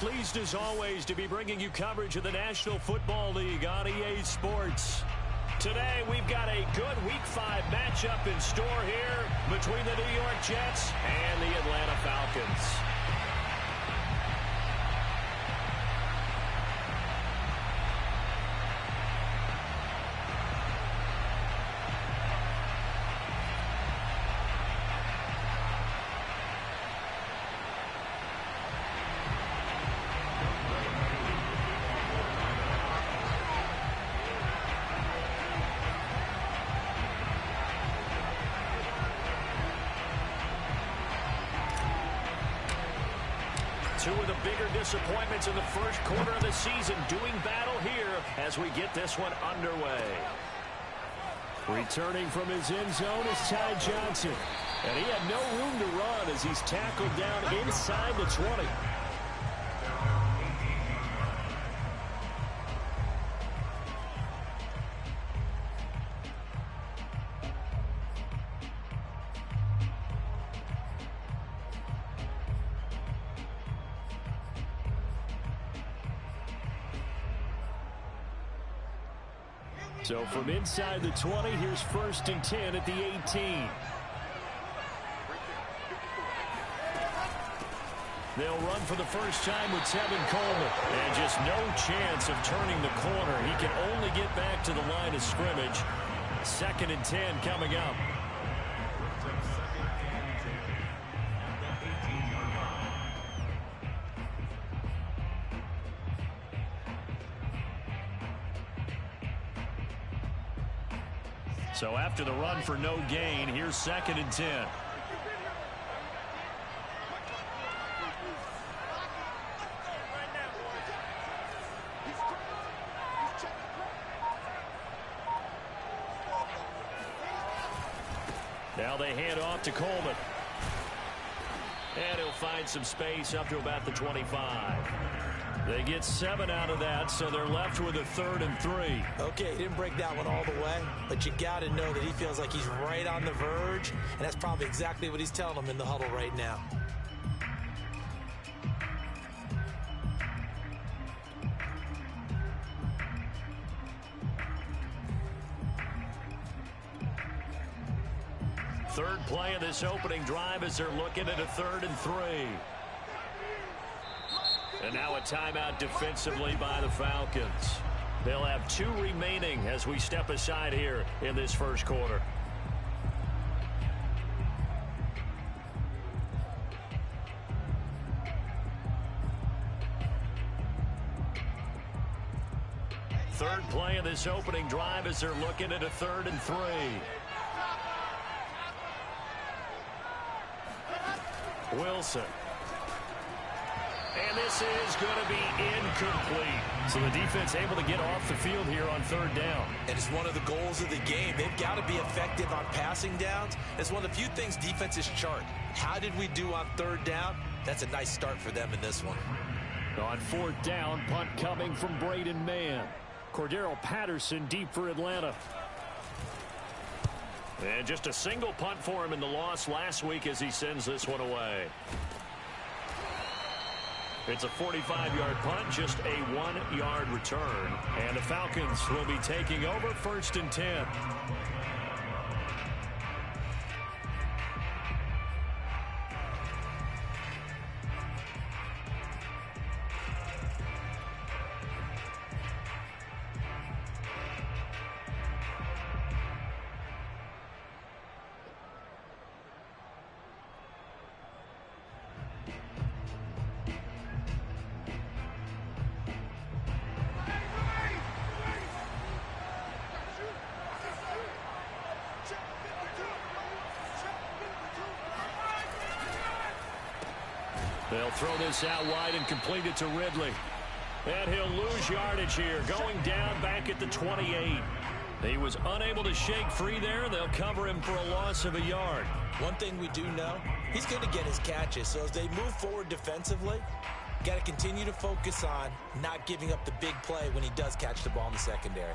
Pleased as always to be bringing you coverage of the National Football League on EA Sports. Today we've got a good Week 5 matchup in store here between the New York Jets and the Atlanta Falcons. Two of the bigger disappointments in the first quarter of the season doing battle here as we get this one underway. Returning from his end zone is Ty Johnson. And he had no room to run as he's tackled down inside the 20. So from inside the 20, here's 1st and 10 at the 18. They'll run for the first time with Tevin Coleman. And just no chance of turning the corner. He can only get back to the line of scrimmage. 2nd and 10 coming up. So after the run for no gain, here's 2nd and 10. Now they hand off to Coleman. And he'll find some space up to about the 25. They get 7 out of that, so they're left with a 3rd and 3. Okay, he didn't break that one all the way, but you got to know that he feels like he's right on the verge, and that's probably exactly what he's telling them in the huddle right now. Third play of this opening drive as they're looking at a 3rd and 3. And now a timeout defensively by the Falcons. They'll have 2 remaining as we step aside here in this first quarter. Third play of this opening drive as they're looking at a 3rd and 3. Wilson. And this is going to be incomplete. So the defense able to get off the field here on 3rd down. And it's one of the goals of the game. They've got to be effective on passing downs. It's one of the few things defenses chart. How did we do on 3rd down? That's a nice start for them in this one. On 4th down, punt coming from Braden Mann. Cordero Patterson deep for Atlanta. And just a single punt for him in the loss last week as he sends this one away. It's a 45-yard punt, just a 1-yard return. And the Falcons will be taking over 1st and 10. They'll throw this out wide and complete it to Ridley. And he'll lose yardage here, going down back at the 28. He was unable to shake free there. They'll cover him for a loss of a yard. One thing we do know, he's going to get his catches. So as they move forward defensively, got to continue to focus on not giving up the big play when he does catch the ball in the secondary.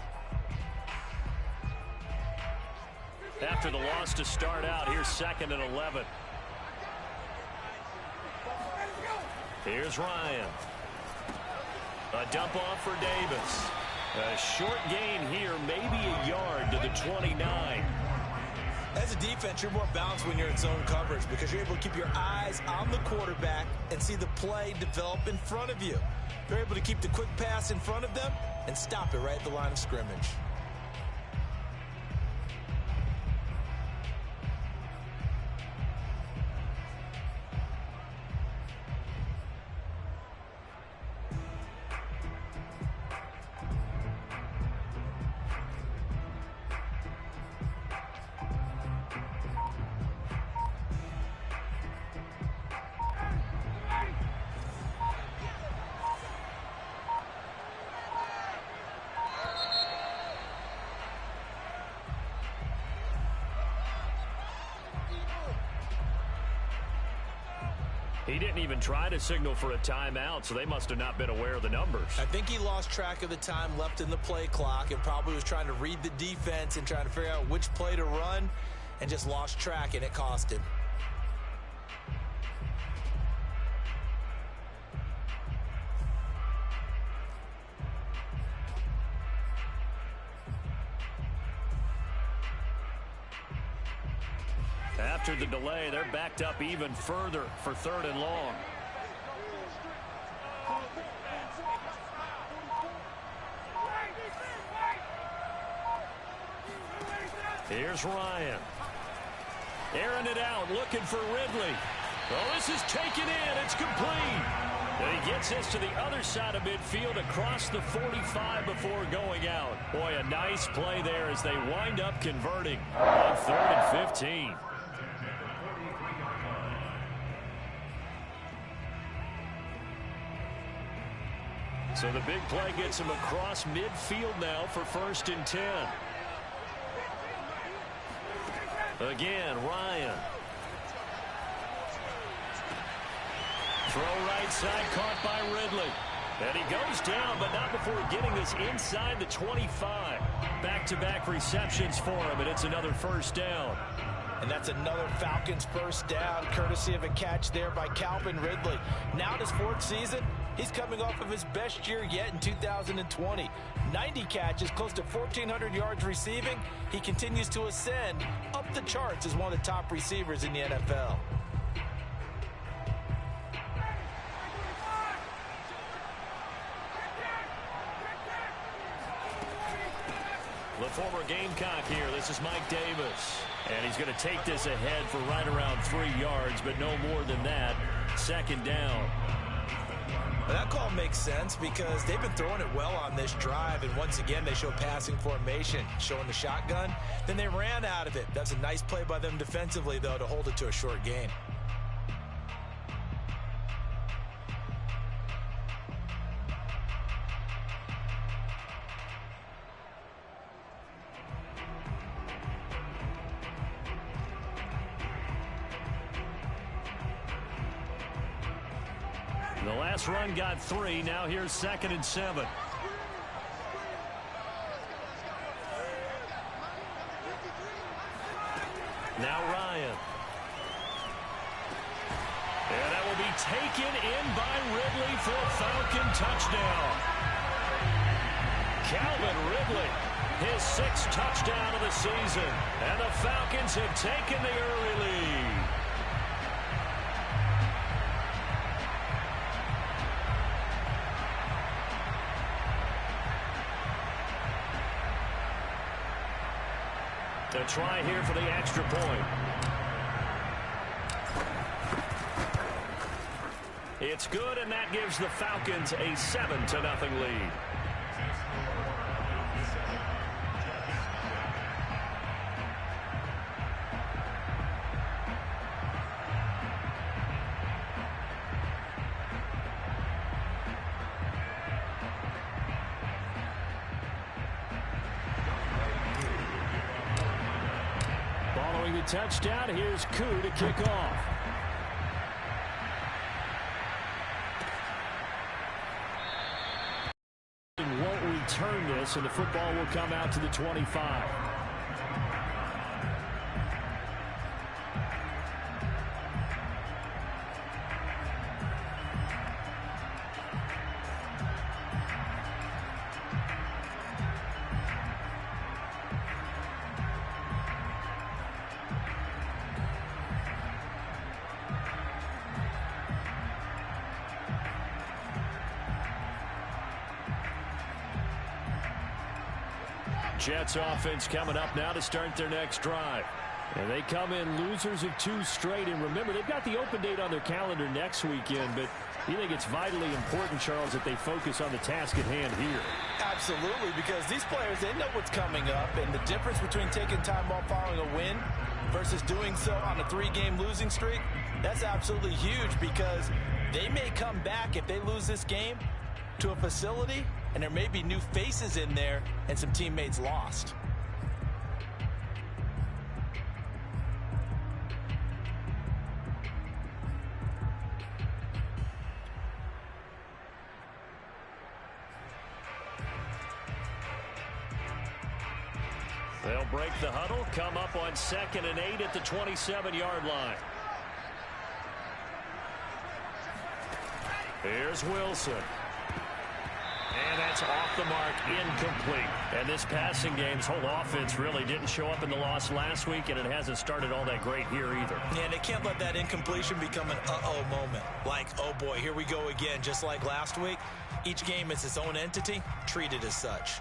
After the loss to start out, here's 2nd and 11. Here's Ryan. A dump off for Davis. A short gain here, maybe a yard to the 29. As a defense, you're more balanced when you're in zone coverage because you're able to keep your eyes on the quarterback and see the play develop in front of you. You're able to keep the quick pass in front of them and stop it right at the line of scrimmage. He didn't even try to signal for a timeout, so they must have not been aware of the numbers. I think he lost track of the time left in the play clock and probably was trying to read the defense and trying to figure out which play to run and just lost track, and it cost him. After the delay, they're backed up even further for 3rd and long. Here's Ryan. Airing it out, looking for Ridley. Oh, this is taken in. It's complete. And he gets this to the other side of midfield across the 45 before going out. Boy, a nice play there as they wind up converting on 3rd and 15. So the big play gets him across midfield now for 1st and 10. Again, Ryan. Throw right side, caught by Ridley. And he goes down, but not before getting this inside the 25. Back-to-back receptions for him, and it's another 1st down. And that's another Falcons 1st down, courtesy of a catch there by Calvin Ridley. Now in his 4th season, he's coming off of his best year yet in 2020. 90 catches, close to 1,400 yards receiving. He continues to ascend up the charts as one of the top receivers in the NFL. The former Gamecock here. This is Mike Davis. And he's going to take this ahead for right around 3 yards, but no more than that. 2nd down. That call makes sense because they've been throwing it well on this drive, and once again they show passing formation, showing the shotgun. Then they ran out of it. That's a nice play by them defensively, though, to hold it to a short gain. The last run got 3. Now here's 2nd and 7. Now Ryan. And that will be taken in by Ridley for a Falcon touchdown. Calvin Ridley, his 6th touchdown of the season. And the Falcons have taken the early lead. A try here for the extra point. It's good, and that gives the Falcons a 7-0 lead. Touchdown. Here's Koo to kick off. Won't return this, and the football will come out to the 25. Jets offense coming up now to start their next drive. And they come in losers of 2 straight. And remember, they've got the open date on their calendar next weekend. But you think it's vitally important, Charles, that they focus on the task at hand here? Absolutely, because these players, they know what's coming up. And the difference between taking time off following a win versus doing so on a 3-game losing streak, that's absolutely huge, because they may come back if they lose this game to a facility and there may be new faces in there and some teammates lost. They'll break the huddle, come up on 2nd and 8 at the 27-yard line. Here's Wilson. And that's off the mark, incomplete. And this passing game's whole offense really didn't show up in the loss last week, and it hasn't started all that great here either. Yeah, and they can't let that incompletion become an uh-oh moment. Like, oh boy, here we go again, just like last week. Each game is its own entity, treated as such.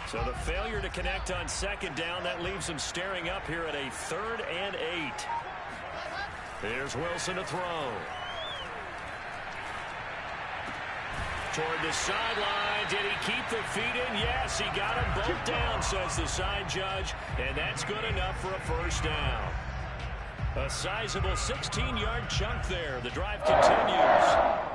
So the failure to connect on 2nd down, that leaves them staring up here at a 3rd and 8. Here's Wilson to throw. Toward the sideline. Did he keep the feet in? Yes, he got them both down, says the side judge. And that's good enough for a 1st down. A sizable 16-yard chunk there. The drive continues.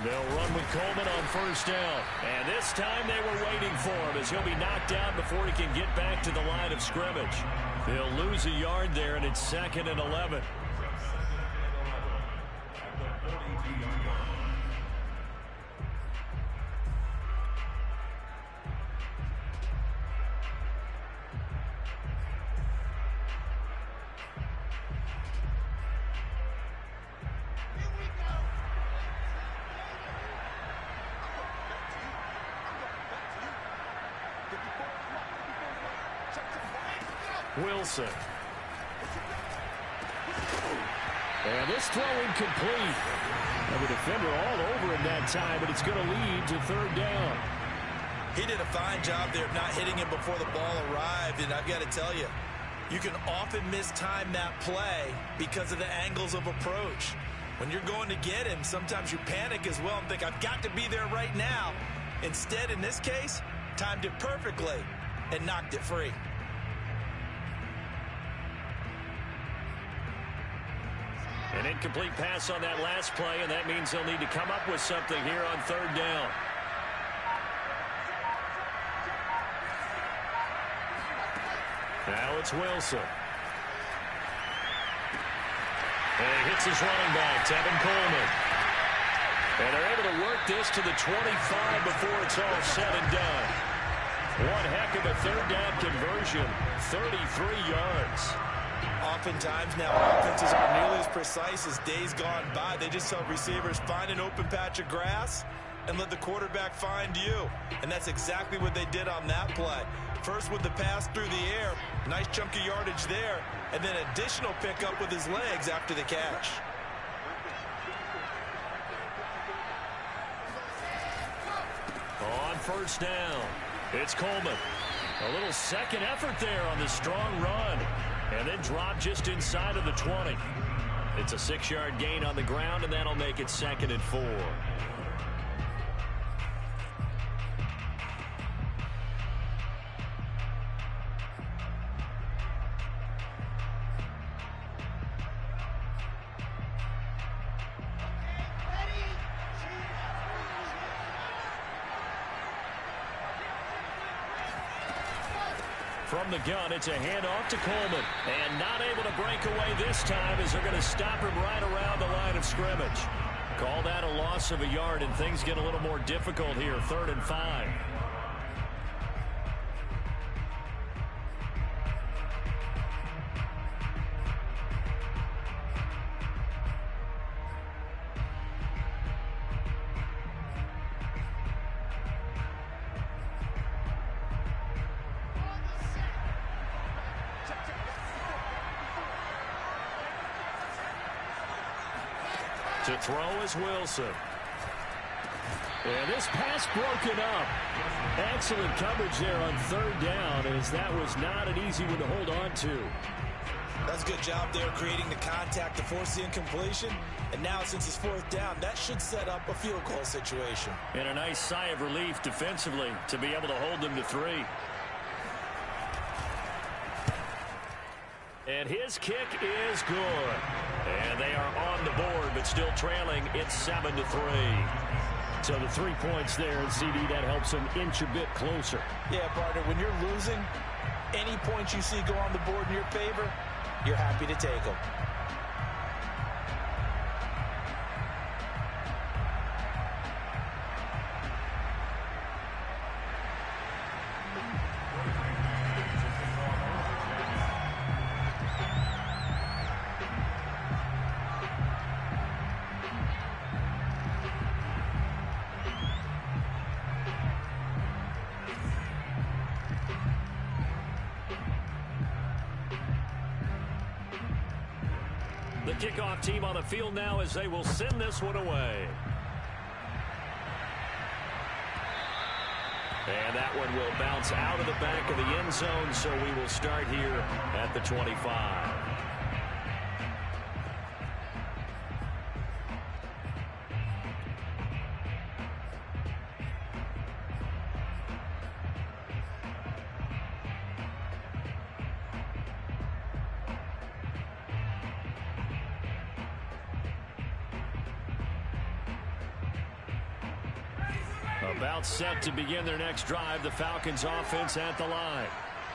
They'll run with Coleman on 1st down. And this time they were waiting for him, as he'll be knocked down before he can get back to the line of scrimmage. They'll lose a yard there, and it's 2nd and 11. Wilson. And this throw incomplete. And the defender all over him that time, but it's going to lead to 3rd down. He did a fine job there of not hitting him before the ball arrived, and I've got to tell you, you can often mistime that play because of the angles of approach. When you're going to get him, sometimes you panic as well and think, I've got to be there right now. Instead, in this case, timed it perfectly and knocked it free. An incomplete pass on that last play, and that means they'll need to come up with something here on 3rd down. Now it's Wilson. And he hits his running back, Tevin Coleman. And they're able to work this to the 25 before it's all said and done. One heck of a 3rd down conversion, 33 yards. Oftentimes now offenses aren't nearly as precise as days gone by. They just tell receivers, find an open patch of grass and let the quarterback find you. And that's exactly what they did on that play. First with the pass through the air, nice chunk of yardage there, and then additional pickup with his legs after the catch. On 1st down, it's Coleman. A little second effort there on the strong run. And then drop just inside of the 20. It's a 6-yard gain on the ground, and that'll make it 2nd and 4. From the gun, it's a handoff to Coleman. And not able to break away this time as they're going to stop him right around the line of scrimmage. Call that a loss of a yard, and things get a little more difficult here. 3rd and 5. To throw is Wilson. And this pass broken up. Excellent coverage there on 3rd down, as that was not an easy one to hold on to. That's a good job there creating the contact to force the incompletion. And now since it's 4th down, that should set up a field goal situation. And a nice sigh of relief defensively to be able to hold them to 3. And his kick is good. And they are on the board, but still trailing. It's 7-3. So the 3 points there, and CD, that helps them inch a bit closer. Yeah, partner, when you're losing, any points you see go on the board in your favor, you're happy to take them. The kickoff team on the field now as they will send this one away. And that one will bounce out of the back of the end zone, so we will start here at the 25. About set to begin their next drive, the Falcons offense at the line.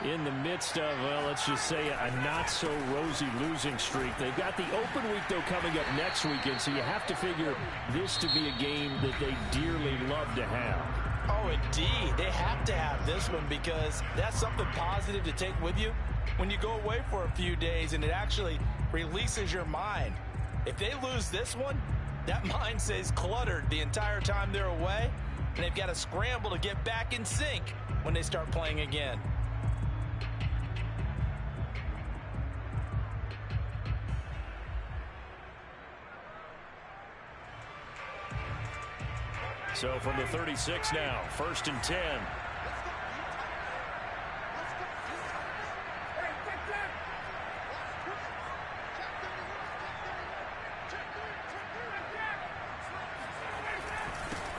In the midst of, well, let's just say a not-so-rosy losing streak. They've got the open week, though, coming up next weekend, so you have to figure this to be a game that they dearly love to have. Oh, indeed. They have to have this one because that's something positive to take with you when you go away for a few days, and it actually releases your mind. If they lose this one, that mind stays cluttered the entire time they're away, and they've got to scramble to get back in sync when they start playing again. So from the 36 now, 1st and 10.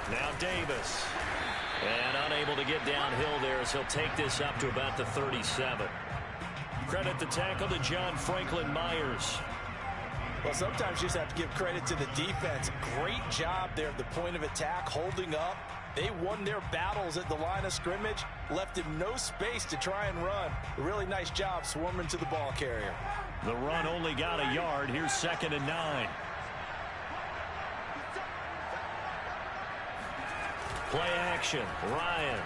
Now Davis. And unable to get downhill there as he'll take this up to about the 37. Credit the tackle to John Franklin Myers. Well, sometimes you just have to give credit to the defense. Great job there at the point of attack, holding up. They won their battles at the line of scrimmage, left him no space to try and run. A really nice job swarming to the ball carrier. The run only got a yard. Here's 2nd and 9. Play action. Ryan.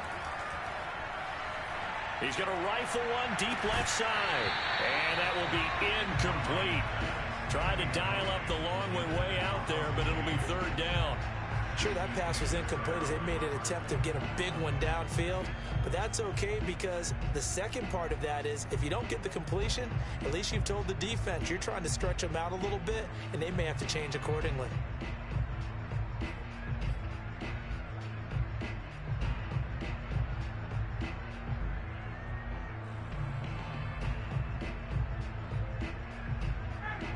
He's going to rifle one deep left side. And that will be incomplete. Tried to dial up the long way out there, but it'll be 3rd down. Sure, that pass was incomplete as they made an attempt to get a big one downfield. But that's okay because the second part of that is if you don't get the completion, at least you've told the defense you're trying to stretch them out a little bit, and they may have to change accordingly.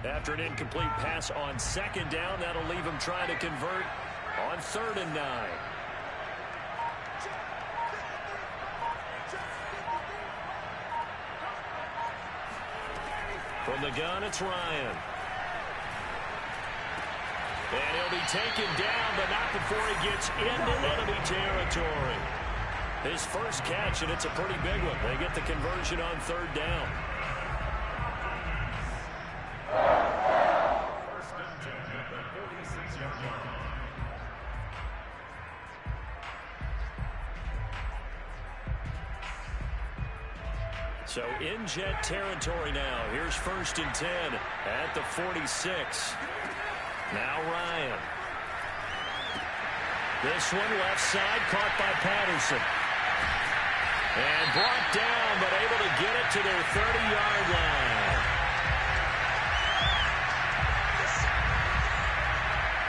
After an incomplete pass on 2nd down, that'll leave him trying to convert on 3rd and 9. From the gun, it's Ryan. And he'll be taken down, but not before he gets into enemy territory. His first catch, and it's a pretty big one. They get the conversion on third down. So in Jet territory now. Here's 1st and 10 at the 46. Now Ryan. This one left side, caught by Patterson. And brought down, but able to get it to their 30-yard line.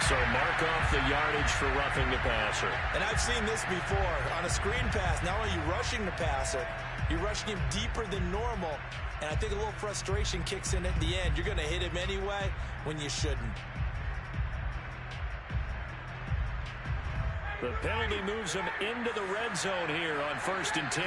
So mark off the yardage for roughing the passer. And I've seen this before. On a screen pass, not only are you rushing the passer, you're rushing him deeper than normal. And I think a little frustration kicks in at the end. You're going to hit him anyway when you shouldn't. The penalty moves him into the red zone here on 1st and 10.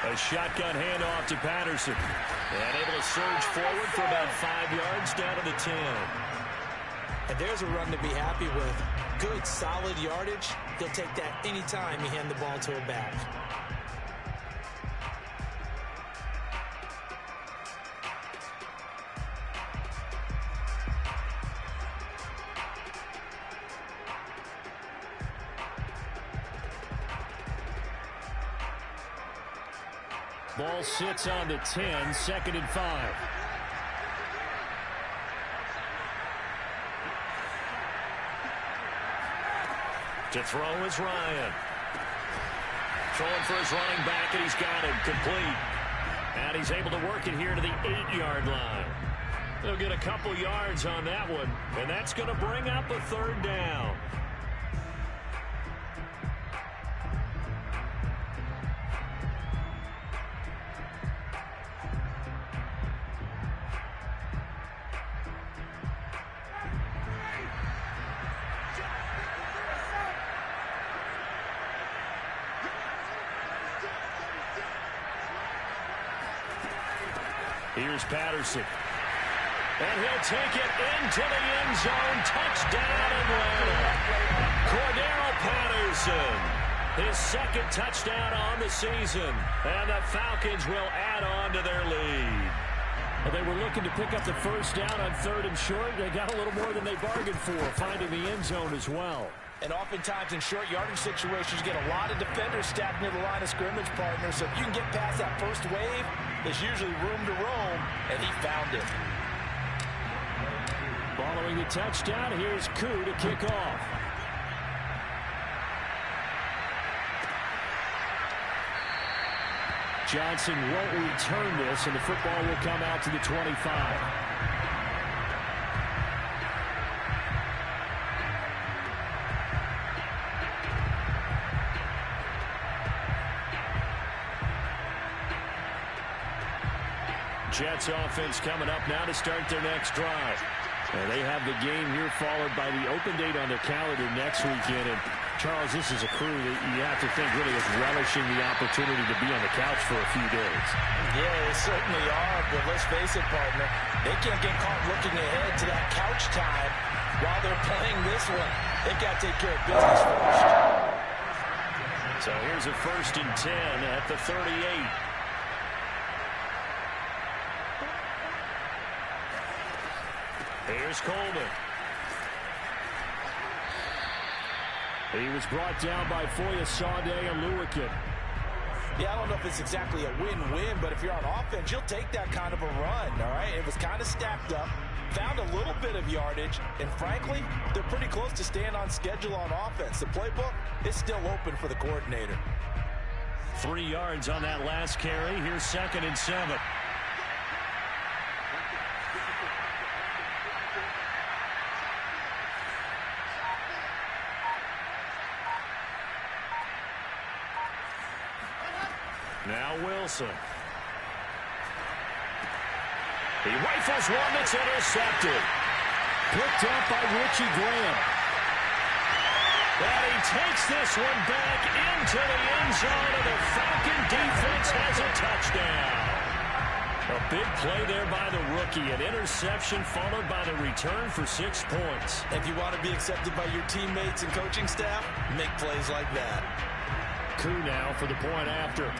A shotgun handoff to Patterson. And able to surge forward for about 5 yards down to the 10. And there's a run to be happy with. Good, solid yardage. He'll take that anytime you hand the ball to a back. Ball sits on the 10, 2nd and 5. To throw is Ryan. Throwing for his running back, and he's got him complete. And he's able to work it here to the 8-yard line. They'll get a couple yards on that one, and that's going to bring up a 3rd down. Here's Patterson. And he'll take it into the end zone. Touchdown, Atlanta. Cordero Patterson. His 2nd touchdown on the season. And the Falcons will add on to their lead. Well, they were looking to pick up the 1st down on 3rd and short. They got a little more than they bargained for, finding the end zone as well. And oftentimes in short yardage situations, you get a lot of defenders stacked near the line of scrimmage, partner. So if you can get past that first wave, there's usually room to roam, and he found it. Following the touchdown, here's Koo to kick off. Johnson won't return this, and the football will come out to the 25. Jets offense coming up now to start their next drive. And they have the game here followed by the open date on their calendar next weekend. And Charles, this is a crew that you have to think really is relishing the opportunity to be on the couch for a few days. Yeah, they certainly are. But let's face it, partner, they can't get caught looking ahead to that couch time while they're playing this one. They've got to take care of business first. So here's a 1st and 10 at the 38. Here's Coleman. He was brought down by Foya Sade and Lewicott. Yeah, I don't know if it's exactly a win-win, but if you're on offense, you'll take that kind of a run, all right? It was kind of stacked up, found a little bit of yardage, and frankly, they're pretty close to staying on schedule on offense. The playbook is still open for the coordinator. 3 yards on that last carry. Here's 2nd and 7. Now Wilson. He rifles one that's intercepted. Picked up by Richie Graham. And he takes this one back into the end zone, and the Falcon defense has a touchdown. A big play there by the rookie. An interception followed by the return for 6 points. If you want to be accepted by your teammates and coaching staff, make plays like that. Koo now for the point after.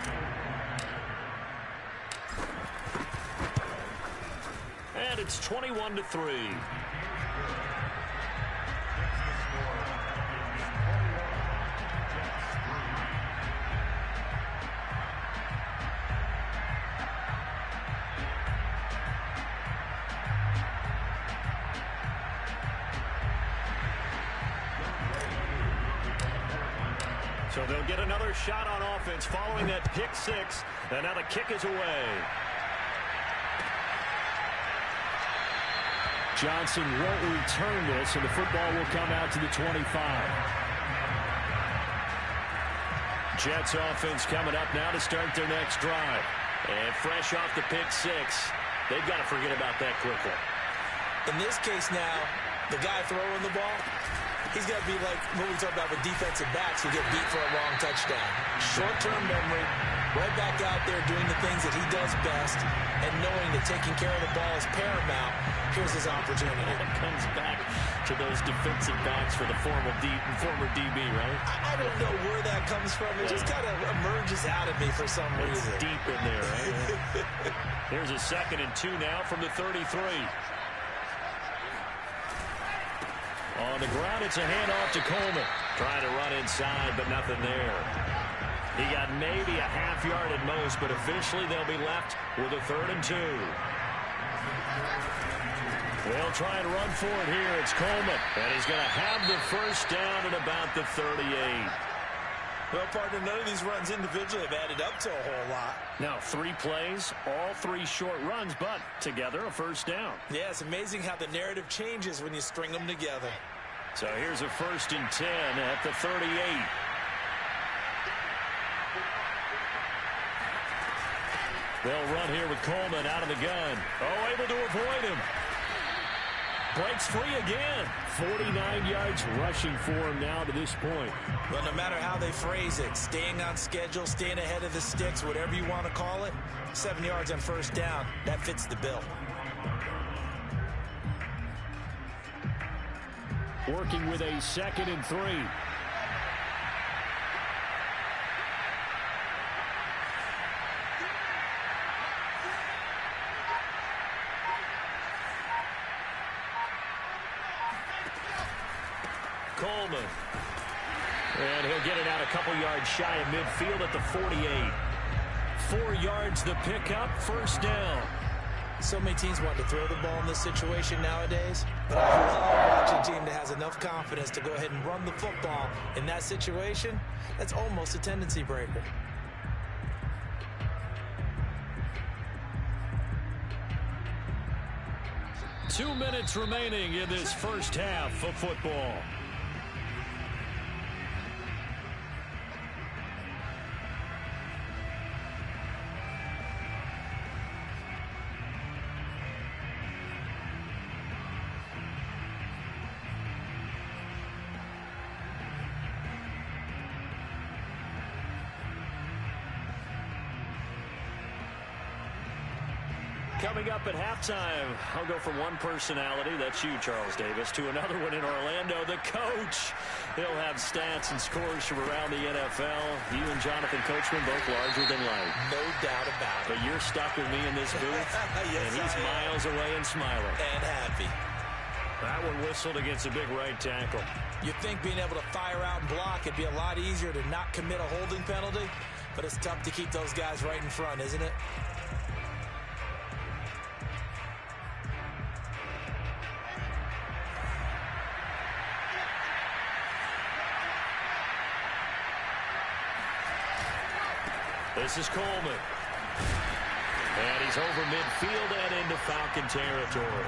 And it's 21-3. So they'll get another shot on offense following that pick six. And now the kick is away. Johnson won't return this, and the football will come out to the 25. Jets offense coming up now to start their next drive. And fresh off the pick six, they've got to forget about that quickly. In this case now, the guy throwing the ball, he's got to be like what we talk about with defensive backs who get beat for a long touchdown. Short-term memory, right back out there doing the things that he does best, and knowing that taking care of the ball is paramount. Here's his opportunity. It comes back to those defensive backs for the former DB, right? I don't know where that comes from. It just kind of emerges out of me for some reason. It's deep in there, right? Here's a 2nd and 2 now from the 33. On the ground, it's a handoff to Coleman. Trying to run inside, but nothing there. He got maybe a half yard at most, but officially they'll be left with a 3rd and 2. They'll try and run for it here. It's Coleman, and he's going to have the first down at about the 38. Well, partner, none of these runs individually have added up to a whole lot. Now, 3 plays, all 3 short runs, but together a first down. Yeah, it's amazing how the narrative changes when you string them together. So here's a 1st and 10 at the 38. They'll run here with Coleman out of the gun. Oh, able to avoid him. Breaks free again. 49 yards rushing for him now to this point. Well, no matter how they phrase it, staying on schedule, staying ahead of the sticks, whatever you want to call it, 7 yards on first down, that fits the bill. Working with a 2nd and 3. Coleman. And he'll get it out a couple yards shy of midfield at the 48. 4 yards the pickup, first down. So many teams want to throw the ball in this situation nowadays, but I watch a team that has enough confidence to go ahead and run the football in that situation. That's almost a tendency breaker. Two minutes remaining in this first half of football. Coming up at halftime, I'll go from one personality, that's you, Charles Davis, to another one in Orlando, the coach. He'll have stats and scores from around the NFL. You and Jonathan Coachman both larger than life. No doubt about it. But you're stuck with me in this booth, yes, and he's miles away and smiling. And happy. That one whistled against a big right tackle. You'd think being able to fire out and block, it'd be a lot easier to not commit a holding penalty, but it's tough to keep those guys right in front, isn't it? This is Coleman. And he's over midfield and into Falcon territory.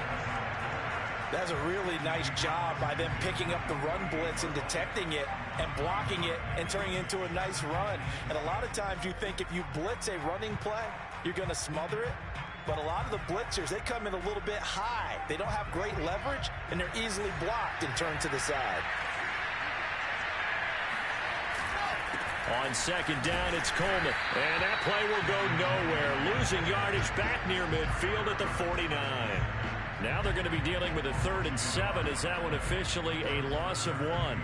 That's a really nice job by them picking up the run blitz and detecting it and blocking it and turning it into a nice run. And a lot of times you think if you blitz a running play, you're going to smother it. But a lot of the blitzers, they come in a little bit high. They don't have great leverage, and they're easily blocked and turned to the side. On second down, it's Coleman. And that play will go nowhere. Losing yardage back near midfield at the 49. Now they're going to be dealing with a 3rd and 7 as that one officially a loss of 1.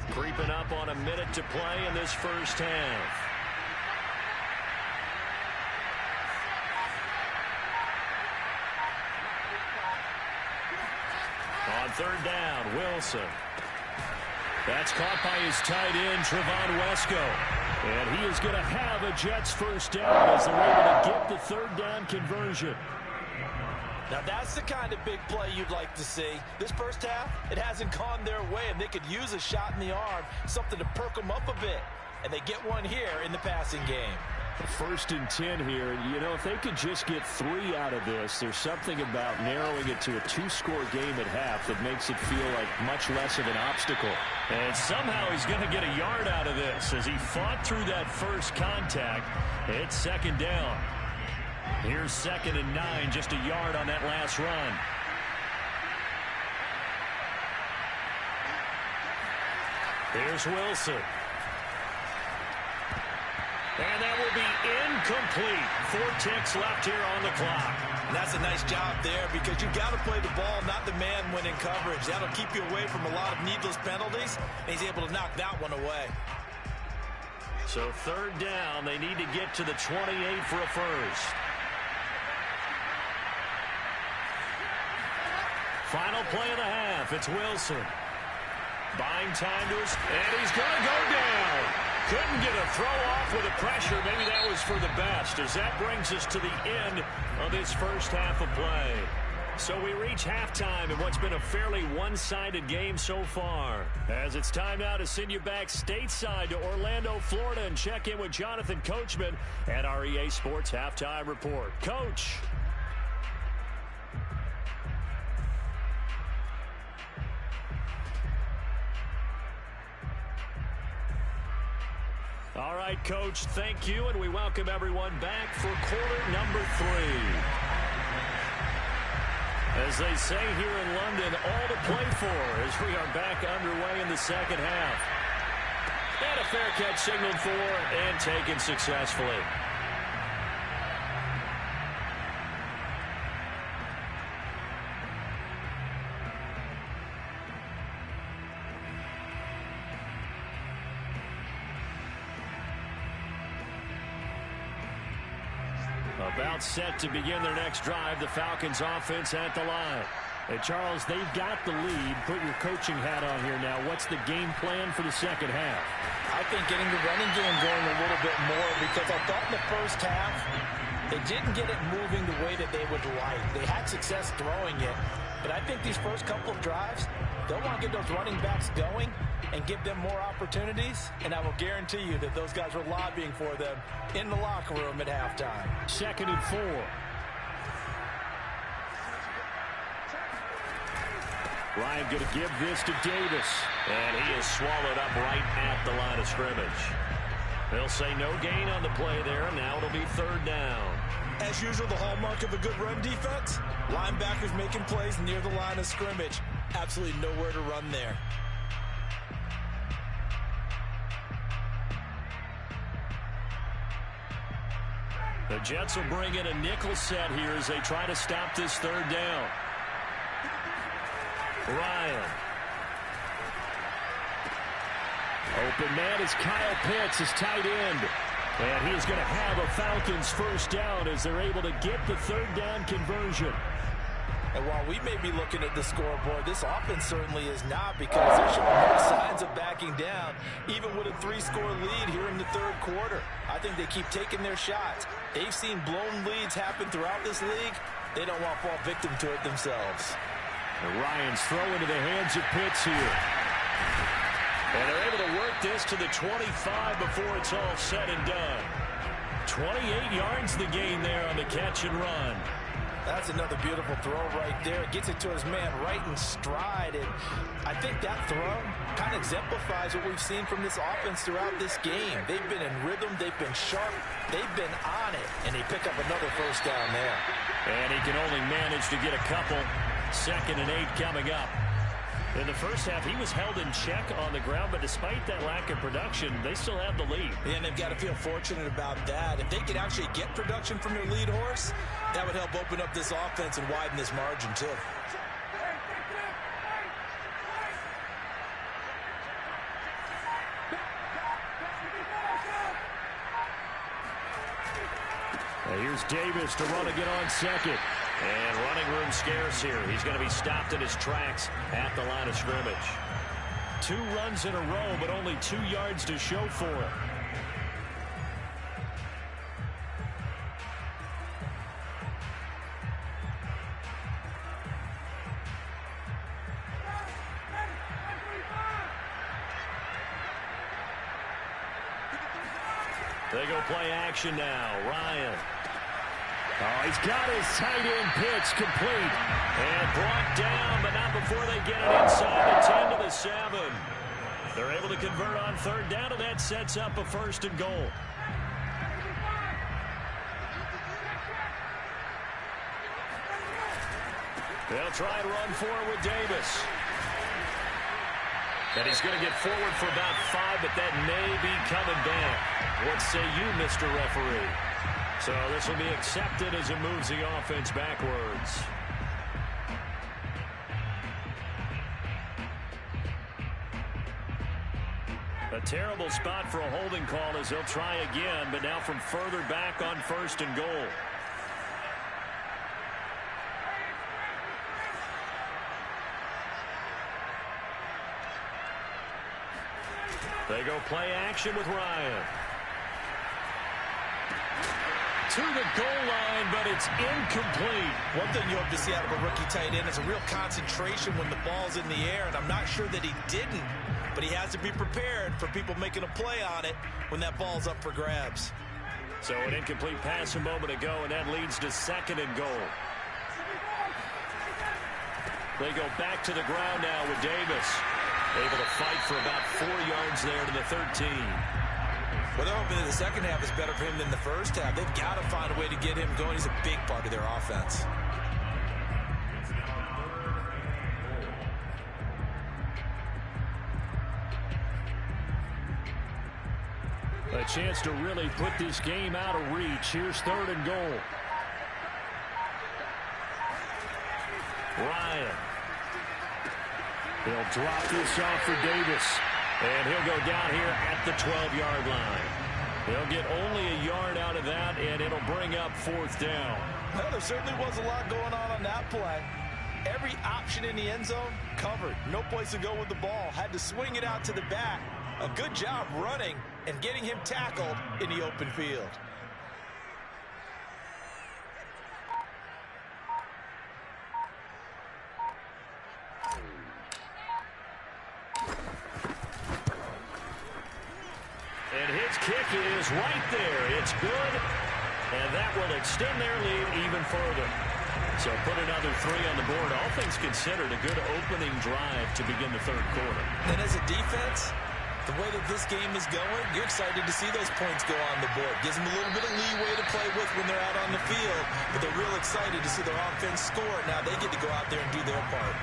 Creeping up on a minute to play in this first half. On 3rd down, Wilson. That's caught by his tight end, Trevon Wesco. And he is going to have a Jets first down as they're able to get the 3rd down conversion. Now that's the kind of big play you'd like to see. This first half, it hasn't gone their way, and they could use a shot in the arm, something to perk them up a bit. And they get one here in the passing game. 1st and 10 here. You know, if they could just get 3 out of this, there's something about narrowing it to a 2-score game at half that makes it feel like much less of an obstacle. And somehow he's going to get a yard out of this as he fought through that first contact. It's 2nd down. Here's 2nd and 9, just a yard on that last run. Here's Wilson. And that will be incomplete. 4 ticks left here on the clock. And that's a nice job there because you've got to play the ball, not the man when in coverage. That'll keep you away from a lot of needless penalties, and he's able to knock that one away. So 3rd down, they need to get to the 28 for a first. Final play of the half. It's Wilson. Buying time to his, and he's going to go down. Couldn't get a throw off with the pressure. Maybe that was for the best, as that brings us to the end of this first half of play. So we reach halftime in what's been a fairly one-sided game so far. As it's time now to send you back stateside to Orlando, Florida, and check in with Jonathan Coachman at our EA Sports Halftime Report. Coach. All right, Coach, thank you, and we welcome everyone back for quarter number 3. As they say here in London, all to play for as we are back underway in the second half. And a fair catch signaled for and taken successfully. About set to begin their next drive, the Falcons offense at the line. Hey, Charles, they've got the lead. Put your coaching hat on here now. What's the game plan for the second half? I think getting the running game going a little bit more because I thought in the first half they didn't get it moving the way that they would like. They had success throwing it, but I think these first couple of drives, they'll want to get those running backs going and give them more opportunities, and I will guarantee you that those guys were lobbying for them in the locker room at halftime. 2nd and 4. Ryan going to give this to Davis, and he is swallowed up right at the line of scrimmage. They'll say no gain on the play there. Now it'll be 3rd down. As usual, the hallmark of a good run defense, linebackers making plays near the line of scrimmage. Absolutely nowhere to run there. The Jets will bring in a nickel set here as they try to stop this 3rd down. Ryan. Open man is Kyle Pitts, his tight end. And he's going to have a Falcons first down as they're able to get the 3rd down conversion. And while we may be looking at the scoreboard, this offense certainly is not, because they're showing no signs of backing down, even with a 3-score lead here in the 3rd quarter. I think they keep taking their shots. They've seen blown leads happen throughout this league. They don't want to fall victim to it themselves. And Ryan's throw into the hands of Pitts here. And they're able to work this to the 25 before it's all said and done. 28 yards the gain there on the catch and run. That's another beautiful throw right there. Gets it to his man right in stride. And I think that throw kind of exemplifies what we've seen from this offense throughout this game. They've been in rhythm. They've been sharp. They've been on it. And they pick up another first down there. And he can only manage to get a couple. 2nd and 8 coming up. In the first half, he was held in check on the ground, but despite that lack of production, they still have the lead. And they've got to feel fortunate about that. If they could actually get production from their lead horse, that would help open up this offense and widen this margin, too. Now here's Davis to run again on 2nd. And running room scarce here. He's going to be stopped in his tracks at the line of scrimmage. 2 runs in a row, but only 2 yards to show for it. They go play action now. Ryan. Oh, he's got his tight end pitch complete. And brought down, but not before they get it inside the 10 to the 7. They're able to convert on 3rd down, and that sets up a 1st and goal. They'll try and run forward with Davis. And he's going to get forward for about 5, but that may be coming back. What say you, Mr. Referee? So this will be accepted as it moves the offense backwards. A terrible spot for a holding call as he'll try again, but now from further back on 1st and goal. They go play action with Ryan. To the goal line, but it's incomplete. One thing you hope to see out of a rookie tight end is a real concentration when the ball's in the air, and I'm not sure that he didn't, but he has to be prepared for people making a play on it when that ball's up for grabs. So an incomplete pass a moment ago, and that leads to 2nd and goal. They go back to the ground now with Davis. Able to fight for about 4 yards there to the 13. Well, they're hoping that the second half is better for him than the first half. They've got to find a way to get him going. He's a big part of their offense. A chance to really put this game out of reach. Here's 3rd and goal. Ryan. He'll drop this off for Davis. And he'll go down here at the 12-yard line. They'll get only a yard out of that, and it'll bring up 4th down. Well, there certainly was a lot going on that play. Every option in the end zone covered. No place to go with the ball. Had to swing it out to the back. A good job running and getting him tackled in the open field. And his kick is right there. It's good, and that will extend their lead even further. So put another 3 on the board. All things considered, a good opening drive to begin the 3rd quarter. And as a defense, the way that this game is going, you're excited to see those points go on the board. Gives them a little bit of leeway to play with when they're out on the field, but they're real excited to see their offense score. Now they get to go out there and do their part.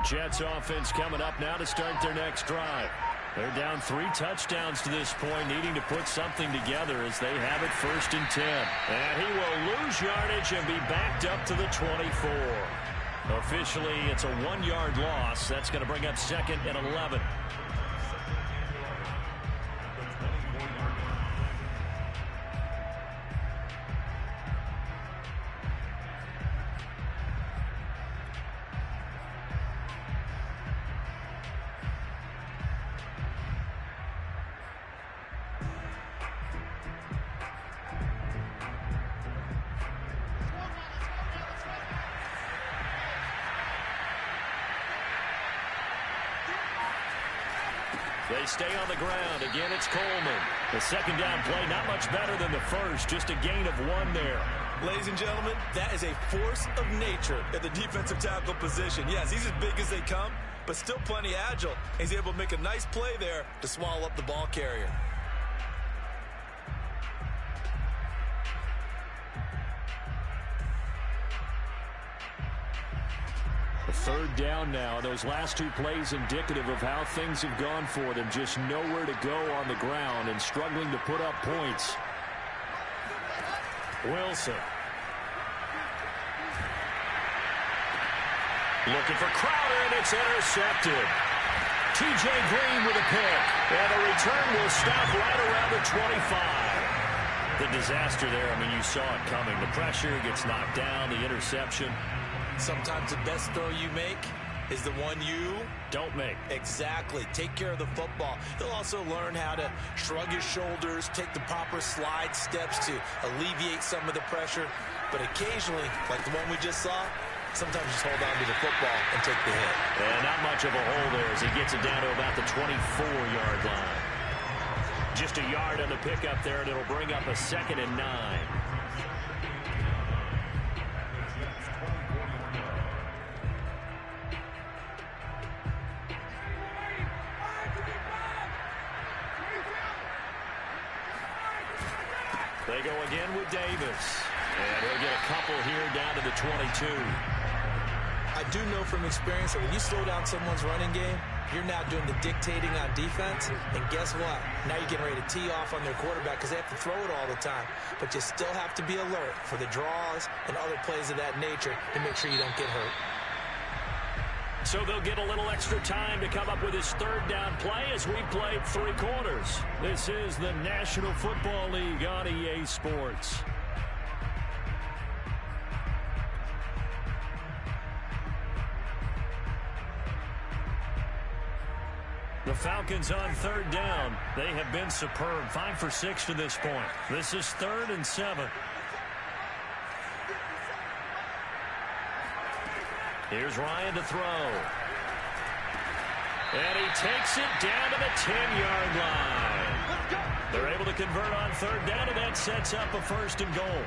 Jets offense coming up now to start their next drive. They're down 3 touchdowns to this point, needing to put something together as they have it 1st and 10. And he will lose yardage and be backed up to the 24. Officially, it's a 1-yard loss. That's going to bring up 2nd and 11. They stay on the ground. Again, it's Coleman. The second down play, not much better than the first. Just a gain of 1 there. Ladies and gentlemen, that is a force of nature at the defensive tackle position. Yes, he's as big as they come, but still plenty agile. He's able to make a nice play there to swallow up the ball carrier. A third down now. Those last 2 plays indicative of how things have gone for them. Just nowhere to go on the ground and struggling to put up points. Wilson. Looking for Crowder, and it's intercepted. T.J. Green with a pick. And the return will stop right around the 25. The disaster there, I mean, you saw it coming. The pressure gets knocked down, the interception. Sometimes the best throw you make is the one you don't make. Exactly. Take care of the football. He'll also learn how to shrug his shoulders, take the proper slide steps to alleviate some of the pressure. But occasionally, like the one we just saw, sometimes just hold on to the football and take the hit. And not much of a hole there as he gets it down to about the 24-yard line. Just a yard on the pickup there, and it'll bring up a 2nd and 9. They go again with Davis. And he'll get a couple here down to the 22. I do know from experience that when you slow down someone's running game, you're now doing the dictating on defense. And guess what? Now you're getting ready to tee off on their quarterback because they have to throw it all the time. But you still have to be alert for the draws and other plays of that nature to make sure you don't get hurt. So they'll get a little extra time to come up with his third down play as we played 3 quarters. This is the National Football League on EA Sports. The Falcons on third down. They have been superb. 5 for 6 to this point. This is 3rd and 7. Here's Ryan to throw. And he takes it down to the 10-yard line. They're able to convert on third down, and that sets up a 1st and goal.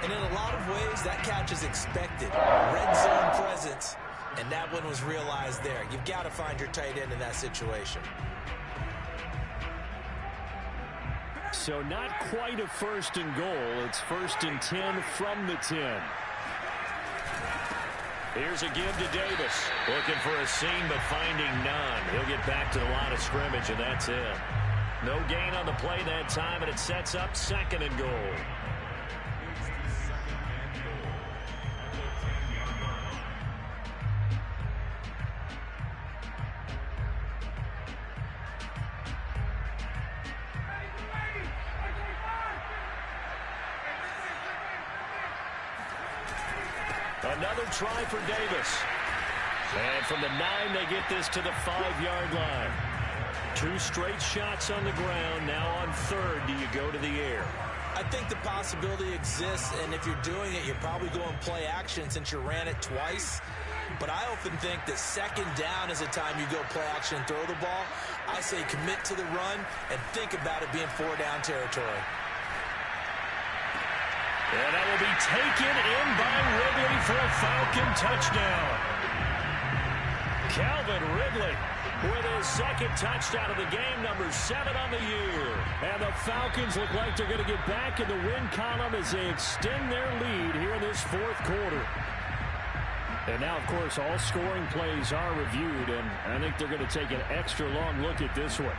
And in a lot of ways, that catch is expected. Red zone presence. And that one was realized there. You've got to find your tight end in that situation. So not quite a 1st and goal. It's 1st and 10 from the 10. Here's a give to Davis. Looking for a seam, but finding none. He'll get back to the line of scrimmage, and that's it. No gain on the play that time, and it sets up 2nd and goal. Another try for Davis. And from the 9, they get this to the 5-yard line. 2 straight shots on the ground. Now on 3rd, do you go to the air? I think the possibility exists, and if you're doing it, you're probably going play action since you ran it twice. But I often think that 2nd down is the time you go play action and throw the ball. I say commit to the run and think about it being 4-down territory. And that will be taken in by Ridley for a Falcon touchdown. Calvin Ridley with his 2nd touchdown of the game, number 7 on the year. And the Falcons look like they're going to get back in the win column as they extend their lead here in this 4th quarter. And now, of course, all scoring plays are reviewed, and I think they're going to take an extra long look at this one.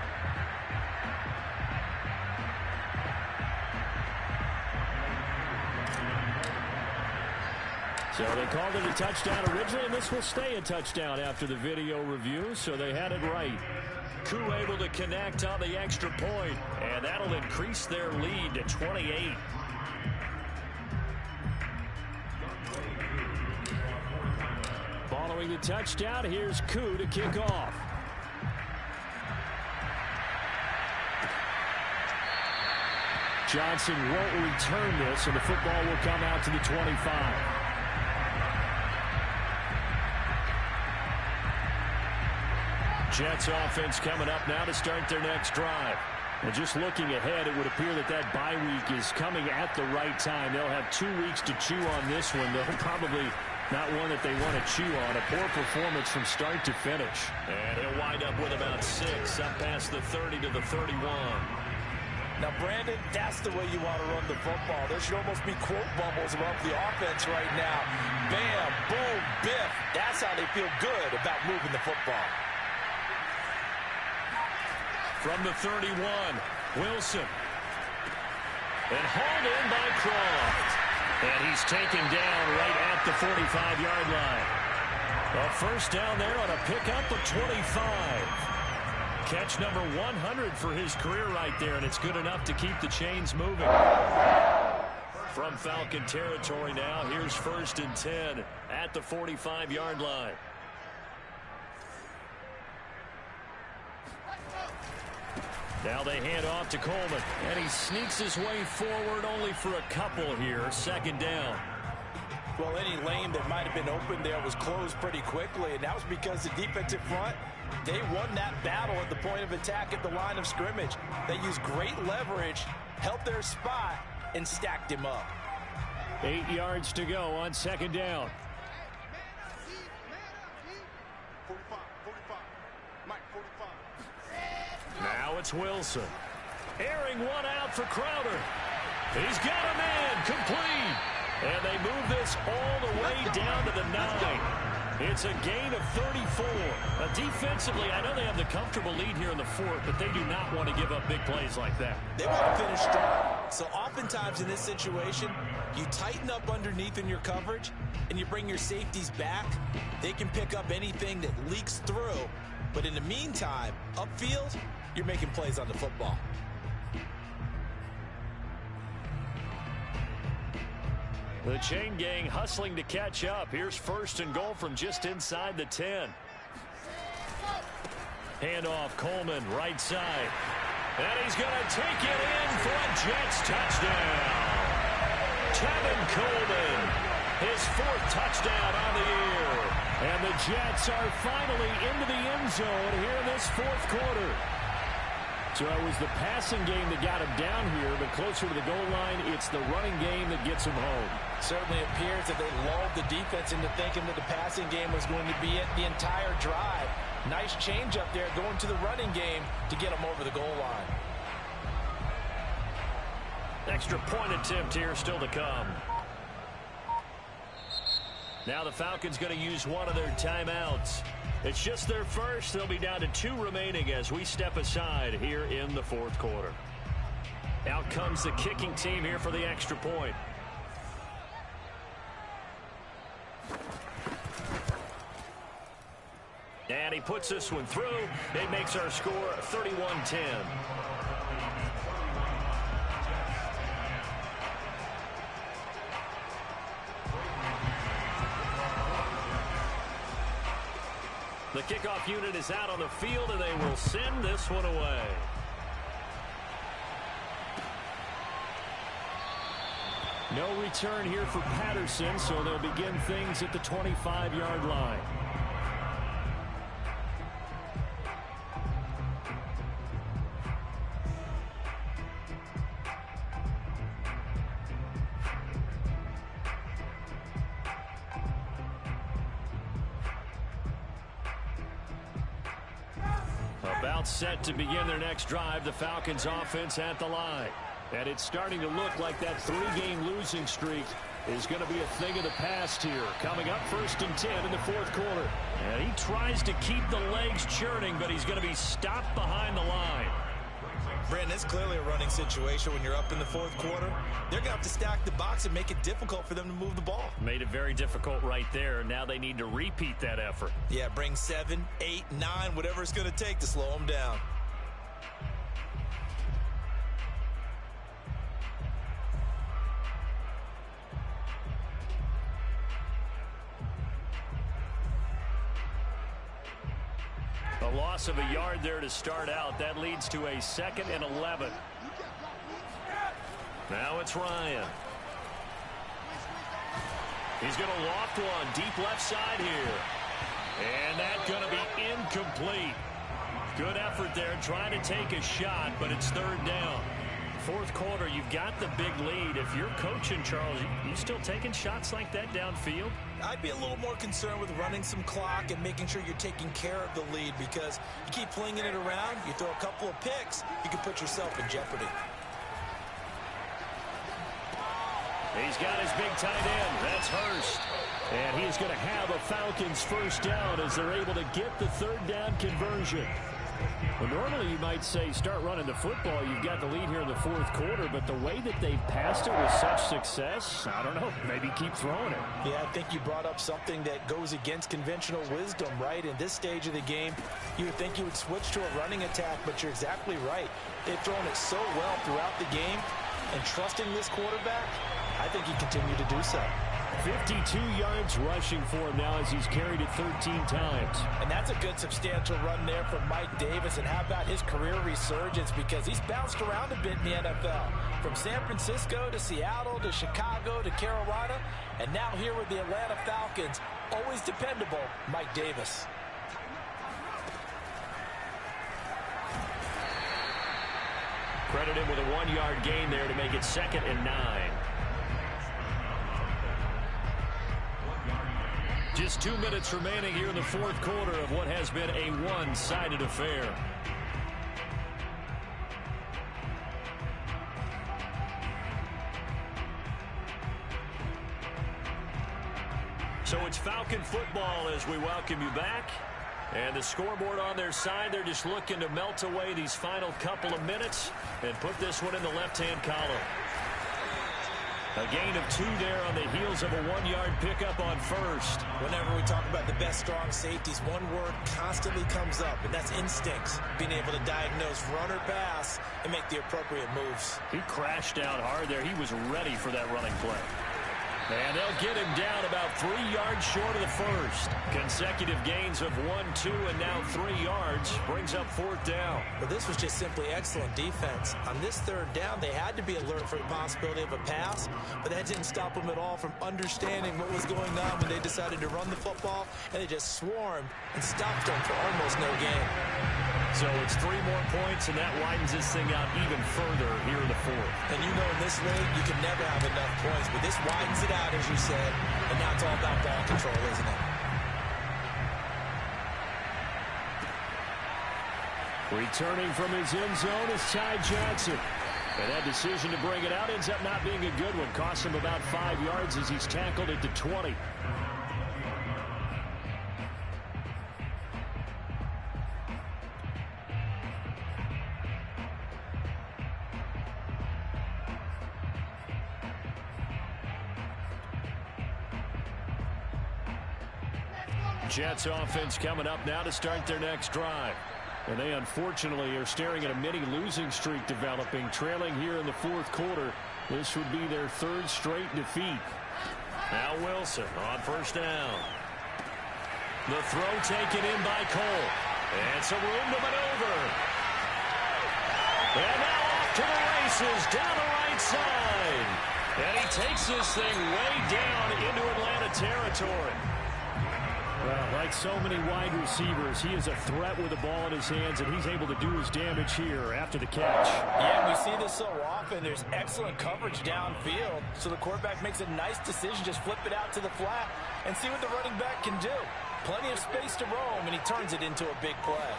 So they called it a touchdown originally, and this will stay a touchdown after the video review, so they had it right. Koo able to connect on the extra point, and that'll increase their lead to 28. Following the touchdown, here's Koo to kick off. Johnson won't return this, and the football will come out to the 25. Jets offense coming up now to start their next drive. And just looking ahead, it would appear that that bye week is coming at the right time. They'll have 2 weeks to chew on this one. They'll probably not one that they want to chew on. A poor performance from start to finish. And he'll wind up with about 6 up past the 30 to the 31. Now, Brandon, that's the way you want to run the football. There should almost be quote bubbles above the offense right now. Bam, boom, biff. That's how they feel good about moving the football. From the 31, Wilson. And hauled in by Croft. And he's taken down right at the 45-yard line. A first down there on a pickup of 25. Catch number 100 for his career right there, and it's good enough to keep the chains moving. From Falcon territory now, here's 1st and 10 at the 45-yard line. Now they hand off to Coleman, and he sneaks his way forward only for a couple here. 2nd down. Well, any lane that might have been open there was closed pretty quickly, and that was because the defensive front, they won that battle at the point of attack at the line of scrimmage. They used great leverage, held their spot, and stacked him up. 8 yards to go on 2nd down. Now it's Wilson. Airing one out for Crowder. He's got a man complete. And they move this all the way down to the 9. It's a gain of 34. Now, defensively, I know they have the comfortable lead here in the 4th, but they do not want to give up big plays like that. They want to finish strong. So oftentimes in this situation, you tighten up underneath in your coverage, and you bring your safeties back. They can pick up anything that leaks through. But in the meantime, upfield, you're making plays on the football. The chain gang hustling to catch up. Here's 1st and goal from just inside the 10. Handoff, Coleman, right side. And he's going to take it in for a Jets touchdown. Tevin Coleman, his 4th touchdown on the year. And the Jets are finally into the end zone here in this 4th quarter. So it was the passing game that got him down here, but closer to the goal line, it's the running game that gets him home. Certainly appears that they lulled the defense into thinking that the passing game was going to be it the entire drive. Nice change up there going to the running game to get him over the goal line. Extra point attempt here still to come. Now the Falcons going to use one of their timeouts. It's just their first. They'll be down to 2 remaining as we step aside here in the 4th quarter. Out comes the kicking team here for the extra point. And he puts this one through. It makes our score 31-10. The kickoff unit is out on the field, and they will send this one away. No return here for Patterson, so they'll begin things at the 25-yard line. About set to begin their next drive, the Falcons offense at the line. And it's starting to look like that 3-game losing streak is going to be a thing of the past here. Coming up 1st and 10 in the 4th quarter. And he tries to keep the legs churning, but he's going to be stopped behind the line. Brandon, it's clearly a running situation when you're up in the fourth quarter. They're going to have to stack the box and make it difficult for them to move the ball. Made it very difficult right there. Now they need to repeat that effort. Yeah, bring 7, 8, 9, whatever it's going to take to slow them down. A loss of a yard there to start out. That leads to a 2nd and 11. Now it's Ryan. He's going to loft one deep left side here. And that's going to be incomplete. Good effort there trying to take a shot, but it's 3rd down. Fourth quarter, you've got the big lead. If you're coaching, Charles, you still taking shots like that downfield? I'd be a little more concerned with running some clock and making sure you're taking care of the lead, because you keep flinging it around, you throw a couple of picks, you can put yourself in jeopardy. He's got his big tight end. That's Hurst. And he's going to have a Falcons first down as they're able to get the 3rd down conversion. Well, normally you might say start running the football. You've got the lead here in the fourth quarter, but the way that they've passed it with such success, I don't know, maybe keep throwing it. Yeah, I think you brought up something that goes against conventional wisdom, right? In this stage of the game, you would think you would switch to a running attack, but you're exactly right. They've thrown it so well throughout the game, and trusting this quarterback, I think he continued to do so. 52 yards rushing for him now as he's carried it 13 times. And that's a good substantial run there from Mike Davis. And how about his career resurgence? Because he's bounced around a bit in the NFL. From San Francisco to Seattle to Chicago to Carolina. And now here with the Atlanta Falcons, always dependable, Mike Davis. Credit him with a 1-yard gain there to make it 2nd and 9. Just 2 minutes remaining here in the fourth quarter of what has been a one-sided affair. So it's Falcon football as we welcome you back. And the scoreboard on their side, they're just looking to melt away these final couple of minutes and put this one in the left-hand column. A gain of 2 there on the heels of a 1-yard pickup on first. Whenever we talk about the best strong safeties, one word constantly comes up, and that's instincts. Being able to diagnose run or pass and make the appropriate moves. He crashed out hard there. He was ready for that running play. And they'll get him down about 3 yards short of the first. Consecutive gains of 1, 2, and now 3 yards brings up 4th down. But this was just simply excellent defense. On this 3rd down, they had to be alert for the possibility of a pass, but that didn't stop them at all from understanding what was going on when they decided to run the football, and they just swarmed and stopped them for almost no gain. So it's 3 more points, and that widens this thing out even further here in the fourth. And you know in this league, you can never have enough points, but this widens it out, as you said, and now it's all about ball control, isn't it? Returning from his end zone is Ty Johnson. And that decision to bring it out ends up not being a good one. Costs him about 5 yards as he's tackled at the 20. Jets offense coming up now to start their next drive. And they unfortunately are staring at a mini losing streak developing, trailing here in the fourth quarter. This would be their 3rd straight defeat. Now Wilson on first down. The throw taken in by Cole. And some room to maneuver. And now off to the races down the right side. And he takes this thing way down into Atlanta territory. Well, like so many wide receivers, he is a threat with the ball in his hands, and he's able to do his damage here after the catch. Yeah, we see this so often. There's excellent coverage downfield, so the quarterback makes a nice decision, just flip it out to the flat and see what the running back can do. Plenty of space to roam, and he turns it into a big play.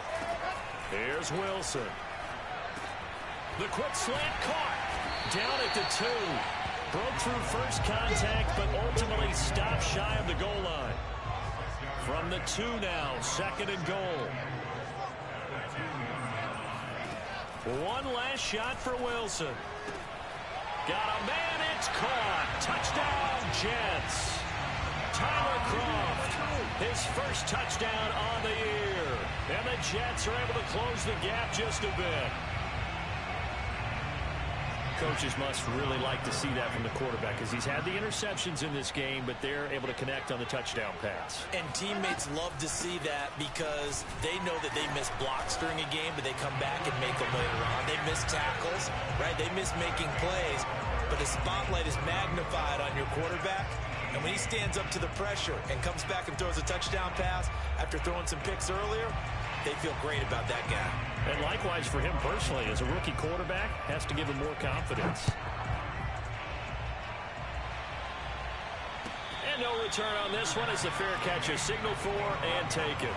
Here's Wilson. The quick slant caught. Down at the 2. Broke through first contact, but ultimately stopped shy of the goal line. From the 2 now, 2nd and goal. One last shot for Wilson. Got a man, it's caught. Touchdown, Jets. Tyler Kroft, his first touchdown on the year. And the Jets are able to close the gap just a bit. Coaches must really like to see that from the quarterback because he's had the interceptions in this game, but they're able to connect on the touchdown pass. And teammates love to see that because they know that they miss blocks during a game, but they come back and make them later on. They miss tackles, right? They miss making plays, but the spotlight is magnified on your quarterback. And when he stands up to the pressure and comes back and throws a touchdown pass after throwing some picks earlier, they feel great about that guy. And likewise for him personally, as a rookie quarterback, has to give him more confidence. And no return on this one as the fair catch is signaled for and taken.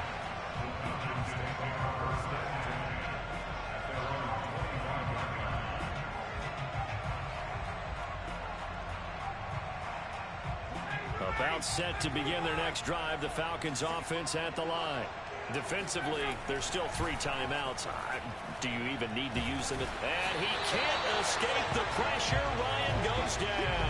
About set to begin their next drive, the Falcons offense at the line. Defensively, there's still 3 timeouts. Do you even need to use them? And he can't escape the pressure. Ryan goes down.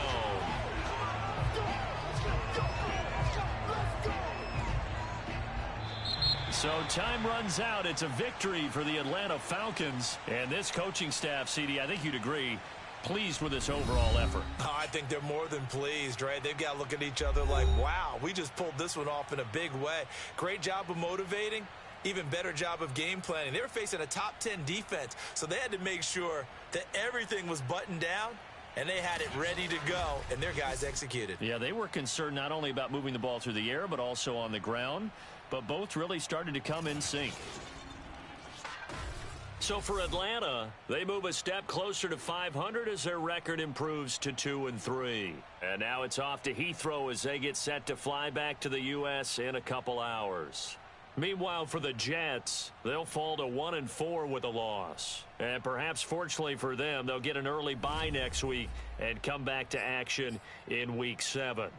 So time runs out. It's a victory for the Atlanta Falcons. And this coaching staff, CD, I think you'd agree, pleased with this overall effort. Oh, I think they're more than pleased, right? They've got to look at each other like, wow, we just pulled this one off in a big way. Great job of motivating. Even better job of game planning. They were facing a top 10 defense, so they had to make sure that everything was buttoned down, and they had it ready to go, and their guys executed. Yeah, they were concerned not only about moving the ball through the air, but also on the ground, but both really started to come in sync. So for Atlanta, they move a step closer to 500 as their record improves to 2-3. And now it's off to Heathrow as they get set to fly back to the U.S. in a couple hours. Meanwhile, for the Jets, they'll fall to 1-4 with a loss. And perhaps fortunately for them, they'll get an early bye next week and come back to action in Week 7.